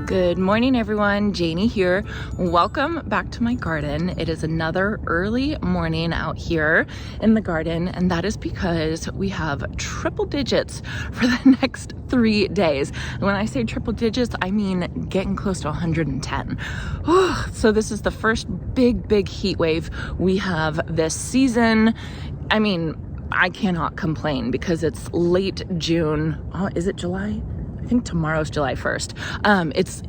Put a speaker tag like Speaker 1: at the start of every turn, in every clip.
Speaker 1: Good morning, everyone. Janie here. Welcome back to my garden. It is another early morning out here in the garden, and that is because we have triple digits for the next 3 days. And when I say triple digits, I mean getting close to 110. So this is the first big heat wave we have this season. I mean, I cannot complain because it's late June. Oh, is it July? I think tomorrow's July 1st. It's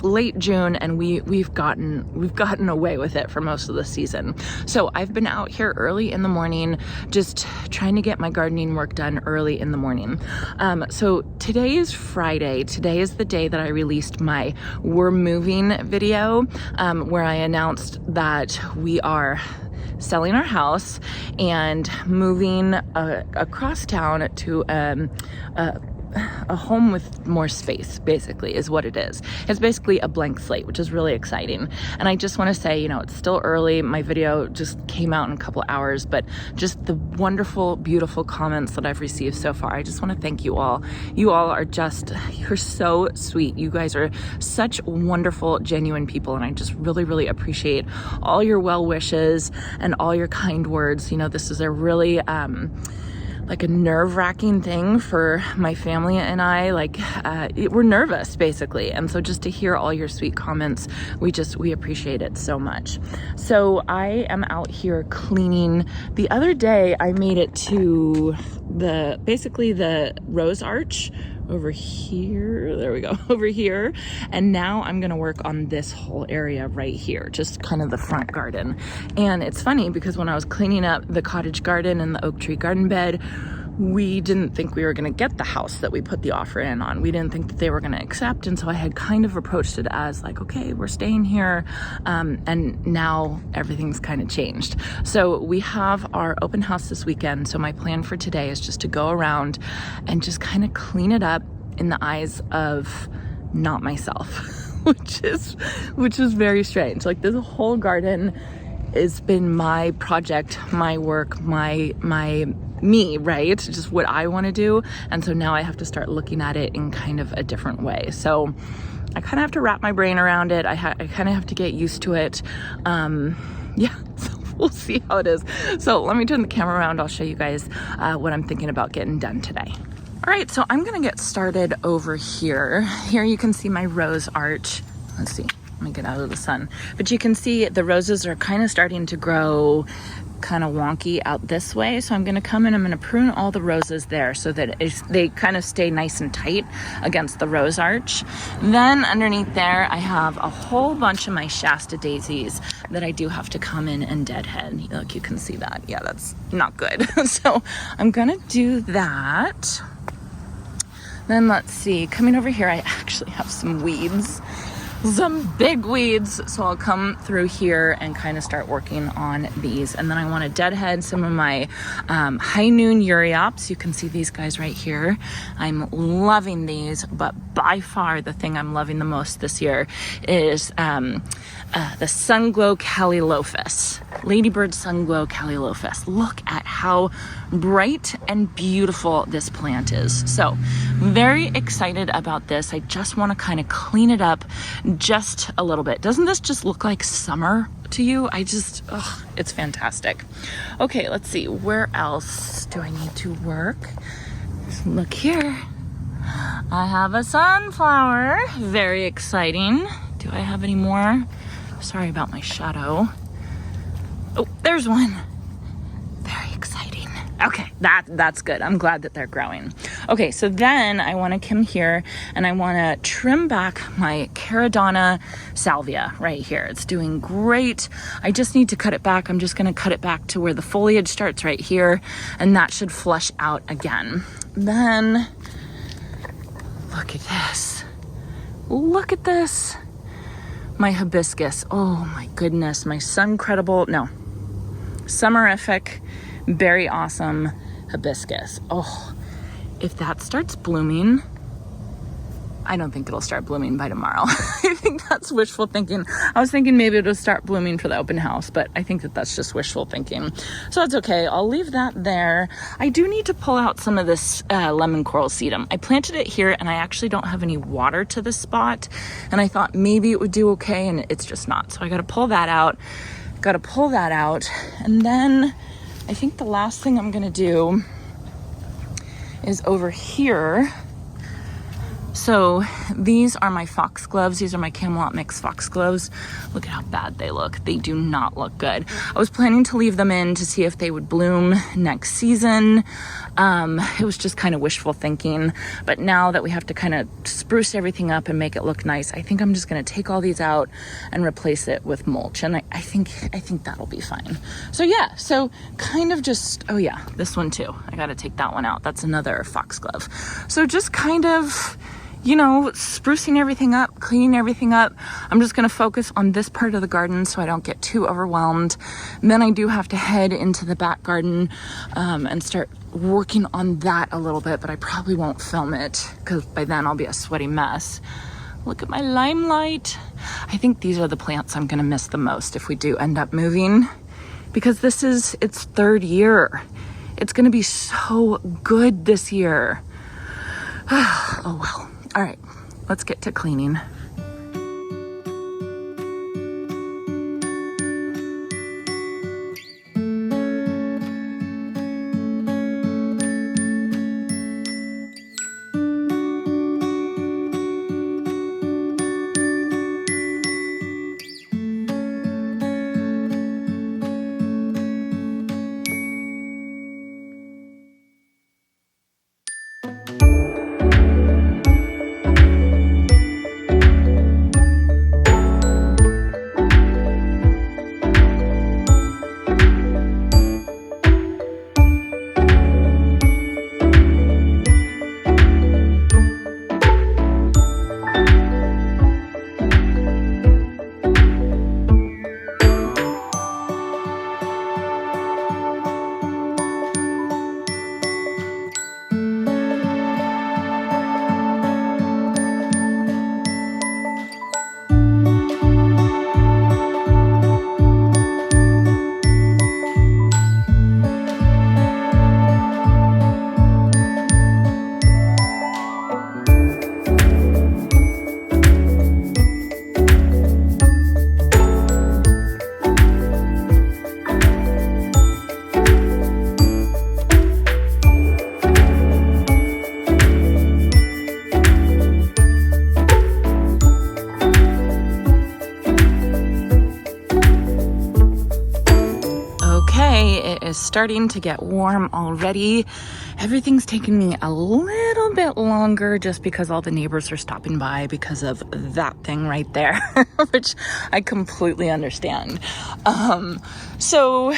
Speaker 1: late June, and we've gotten away with it for most of the season. So I've been out here early in the morning, just trying to get my gardening work done early in the morning. So today is Friday. Today is the day that I released my We're Moving video, where I announced that we are selling our house and moving across town to a home with more space, basically, is what it is. It's basically a blank slate, which is really exciting. And I just want to say, it's still early. My video just came out in a couple hours, but just the wonderful, beautiful comments that I've received so far. I just want to thank you all. You all are you're so sweet. You guys are such wonderful, genuine people. And I just really appreciate all your well wishes and all your kind words. This is a really, like a nerve-wracking thing for my family and I. We're nervous, basically. And so just to hear all your sweet comments, we appreciate it so much. So I am out here cleaning. The other day I made it to the rose arch over here. There we go, over here. And now I'm gonna work on this whole area right here, just kind of the front garden. And it's funny because when I was cleaning up the cottage garden and the oak tree garden bed, we didn't think we were gonna get the house that we put the offer in on. We didn't think that they were gonna accept. And so I had kind of approached it as like, okay, we're staying here. And now everything's kind of changed. So we have our open house this weekend. So my plan for today is just to go around and just kind of clean it up in the eyes of not myself, which is very strange. Like, this whole garden has been my project, my work, my me, right? Just what I want to do. And so now I have to start looking at it in kind of a different way. So I kind of have to wrap my brain around it. I kind of have to get used to it. So we'll see how it is. So let me turn the camera around. I'll show you guys what I'm thinking about getting done today. All right, so I'm gonna get started over here. Here you can see my rose arch. Let's see, let me get out of the sun. But you can see the roses are kind of starting to grow kind of wonky out this way. So I'm gonna come in, I'm gonna prune all the roses there so that they kind of stay nice and tight against the rose arch. Then underneath there, I have a whole bunch of my Shasta daisies that I do have to come in and deadhead. Look, you can see that. Yeah, that's not good. So I'm gonna do that. Then let's see, coming over here, I actually have some weeds, some big weeds. So I'll come through here and kind of start working on these. And then I want to deadhead some of my high noon Euryops. You can see these guys right here. I'm loving these, but by far the thing I'm loving the most this year is the Sunglow Calliophus, Ladybird Sunglow Calliophus. Look at how bright and beautiful this plant is. So very excited about this. I just want to kind of clean it up just a little bit. Doesn't this just look like summer to you? It's fantastic. Okay, let's see, where else do I need to work? Look here, I have a sunflower. Very exciting. Do I have any more? Sorry about my shadow. Oh, there's one. Very exciting. Okay, that's good. I'm glad that they're growing. Okay, so then I want to come here and I want to trim back my Caradonna salvia right here. It's doing great. I just need to cut it back. I'm just going to cut it back to where the foliage starts right here, and that should flush out again. Then look at this. Look at this. My hibiscus. Oh my goodness. My summerific, very awesome hibiscus. Oh, if that starts blooming, I don't think it'll start blooming by tomorrow. I think that's wishful thinking. I was thinking maybe it'll start blooming for the open house, but I think that that's just wishful thinking. So that's okay. I'll leave that there. I do need to pull out some of this lemon coral sedum. I planted it here and I actually don't have any water to this spot. And I thought maybe it would do okay, and it's just not. So I got to pull that out. And then I think the last thing I'm going to do is over here. So these are my foxgloves. These are my Camelot Mix foxgloves. Look at how bad they look. They do not look good. I was planning to leave them in to see if they would bloom next season. It was just kind of wishful thinking. But now that we have to kind of spruce everything up and make it look nice, I think I'm just going to take all these out and replace it with mulch. And I think that'll be fine. So yeah, so kind of just, oh yeah, this one too. I got to take that one out. That's another foxglove. So just kind of, you know, sprucing everything up, cleaning everything up. I'm just going to focus on this part of the garden so I don't get too overwhelmed. And then I do have to head into the back garden and start working on that a little bit, but I probably won't film it because by then I'll be a sweaty mess. Look at my limelight. I think these are the plants I'm going to miss the most if we do end up moving, because this is its 3rd year. It's going to be so good this year. Oh well. All right, let's get to cleaning. Is starting to get warm already. Everything's taking me a little bit longer just because all the neighbors are stopping by because of that thing right there, which I completely understand. So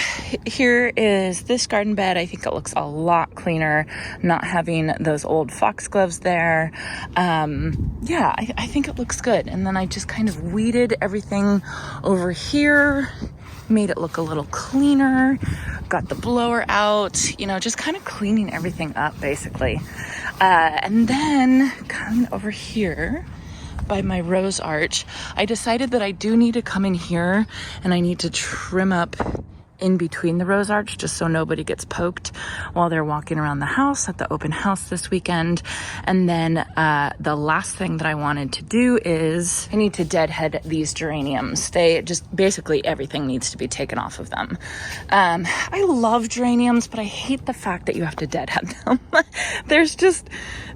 Speaker 1: here is this garden bed. I think it looks a lot cleaner not having those old foxgloves there. Yeah, I think it looks good. And then I just kind of weeded everything over here, made it look a little cleaner, got the blower out, you know, just kind of cleaning everything up basically. And then coming over here by my rose arch, I decided that I do need to come in here and I need to trim up in between the rose arch just so nobody gets poked while they're walking around the house at the open house this weekend. And then the last thing that I wanted to do is I need to deadhead these geraniums. They just basically everything needs to be taken off of them. I love geraniums, but I hate the fact that you have to deadhead them.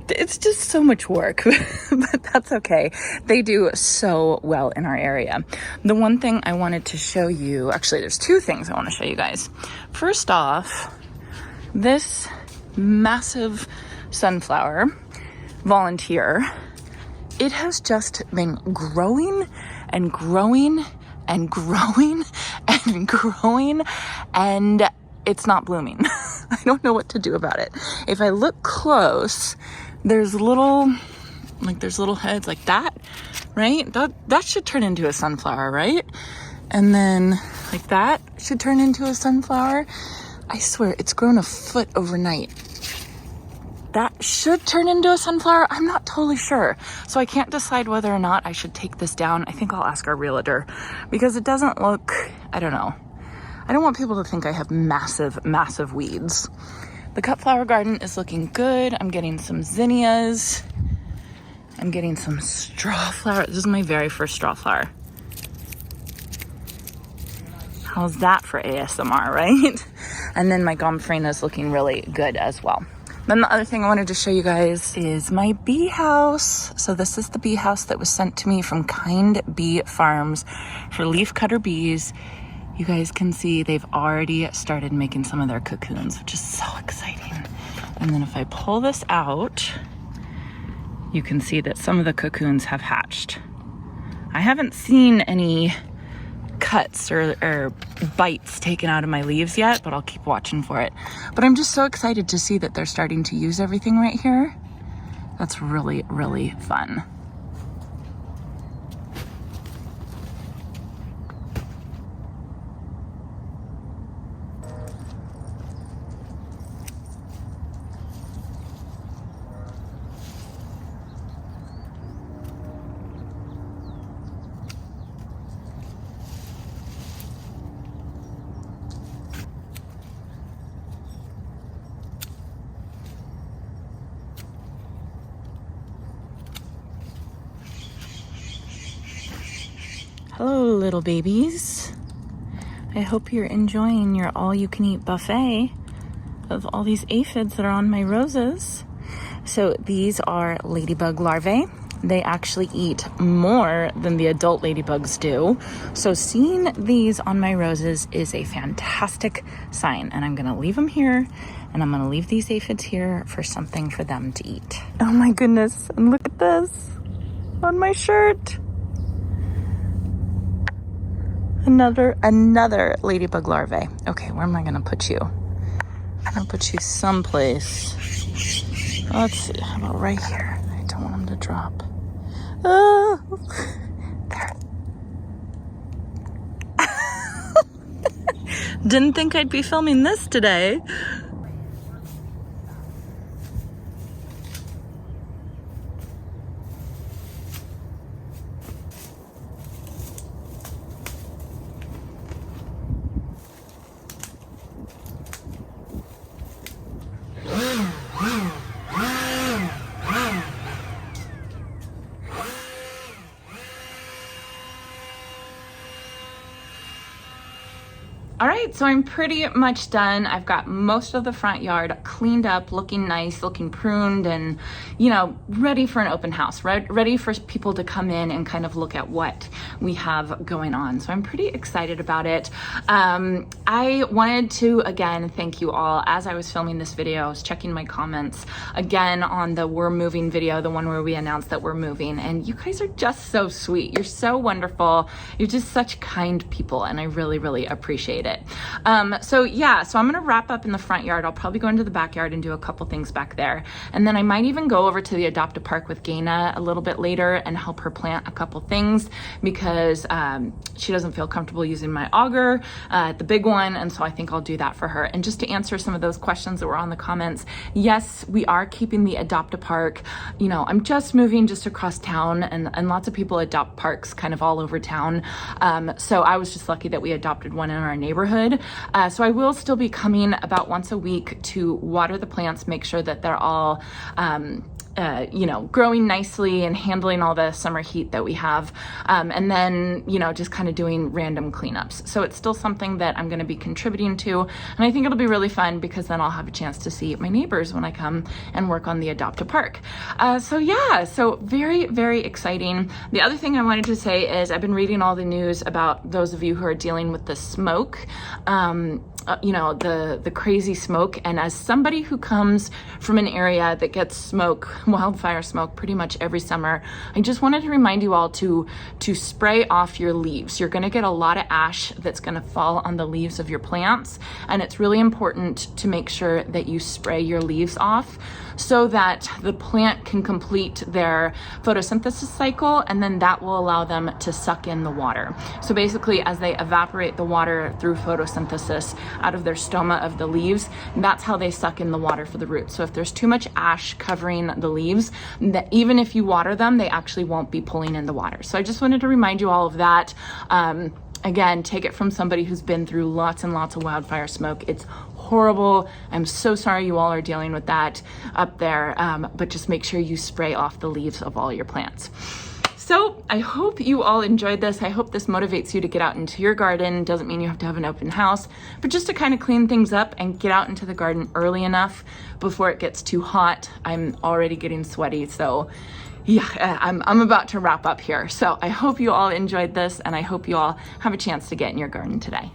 Speaker 1: It's just so much work, but that's okay. They do so well in our area. The one thing I wanted to show you, actually there's 2 things I want to show you guys. First off, this massive sunflower volunteer, it has just been growing and growing and growing and growing, and it's not blooming. I don't know what to do about it. If I look close, there's little heads like that, right? That should turn into a sunflower, right? And then like that should turn into a sunflower. I swear it's grown a foot overnight. that should turn into a sunflower. I'm not totally sure. So I can't decide whether or not I should take this down. I think I'll ask our realtor because it doesn't look, I don't know. I don't want people to think I have massive, massive weeds. The cut flower garden is looking good. I'm getting some zinnias. I'm getting some straw flower. This is my very first straw flower. How's that for ASMR, right? And then my gomphrena is looking really good as well. Then the other thing I wanted to show you guys is my bee house. So this is the bee house that was sent to me from Kind Bee Farms for leafcutter bees. You guys can see they've already started making some of their cocoons, which is so exciting. And then if I pull this out, you can see that some of the cocoons have hatched. I haven't seen any cuts or bites taken out of my leaves yet, but I'll keep watching for it. But I'm just so excited to see that they're starting to use everything right here. That's really, really fun. Hello, little babies. I hope you're enjoying your all-you-can-eat buffet of all these aphids that are on my roses. So these are ladybug larvae. They actually eat more than the adult ladybugs do. So seeing these on my roses is a fantastic sign. And I'm gonna leave them here, and I'm gonna leave these aphids here for something for them to eat. Oh my goodness, and look at this on my shirt. Another ladybug larvae. Okay, where am I gonna put you? I'm gonna put you someplace. Let's see, how about right here? I don't want them to drop. Oh, there. Didn't think I'd be filming this today. All right, so I'm pretty much done. I've got most of the front yard cleaned up, looking nice, looking pruned, and, you know, ready for an open house, ready for people to come in and kind of look at what we have going on. So I'm pretty excited about it. I wanted to, again, thank you all. As I was filming this video, I was checking my comments again on the We're Moving video, the one where we announced that we're moving, and you guys are just so sweet. You're so wonderful. You're just such kind people, and I really, really appreciate it. So yeah, so I'm gonna wrap up in the front yard. I'll probably go into the backyard and do a couple things back there. And then I might even go over to the Adopt a Park with Gaina a little bit later and help her plant a couple things because she doesn't feel comfortable using my auger, the big one. And so I think I'll do that for her. And just to answer some of those questions that were on the comments, yes, we are keeping the Adopt a Park. You know, I'm just moving just across town and lots of people adopt parks kind of all over town. So I was just lucky that we adopted one in our neighborhood. So I will still be coming about once a week to water the plants, make sure that they're all you know, growing nicely and handling all the summer heat that we have. And then, you know, just kind of doing random cleanups. So it's still something that I'm going to be contributing to. And I think it'll be really fun because then I'll have a chance to see my neighbors when I come and work on the Adopt a Park. So yeah, so very, very exciting. The other thing I wanted to say is I've been reading all the news about those of you who are dealing with the smoke. You know, the crazy smoke. And as somebody who comes from an area that gets smoke, wildfire smoke pretty much every summer, I just wanted to remind you all to spray off your leaves. You're gonna get a lot of ash that's gonna fall on the leaves of your plants. And it's really important to make sure that you spray your leaves off. so that the plant can complete their photosynthesis cycle, and then that will allow them to suck in the water. So basically, as they evaporate the water through photosynthesis out of their stoma of the leaves, that's how they suck in the water for the roots. So if there's too much ash covering the leaves, that even if you water them, they actually won't be pulling in the water. So I just wanted to remind you all of that. Again, take it from somebody who's been through lots and lots of wildfire smoke. It's horrible. I'm so sorry you all are dealing with that up there, but just make sure you spray off the leaves of all your plants. So I hope you all enjoyed this. I hope this motivates you to get out into your garden. Doesn't mean you have to have an open house, but just to kind of clean things up and get out into the garden early enough before it gets too hot. I'm already getting sweaty, so yeah, I'm about to wrap up here. So I hope you all enjoyed this, and I hope you all have a chance to get in your garden today.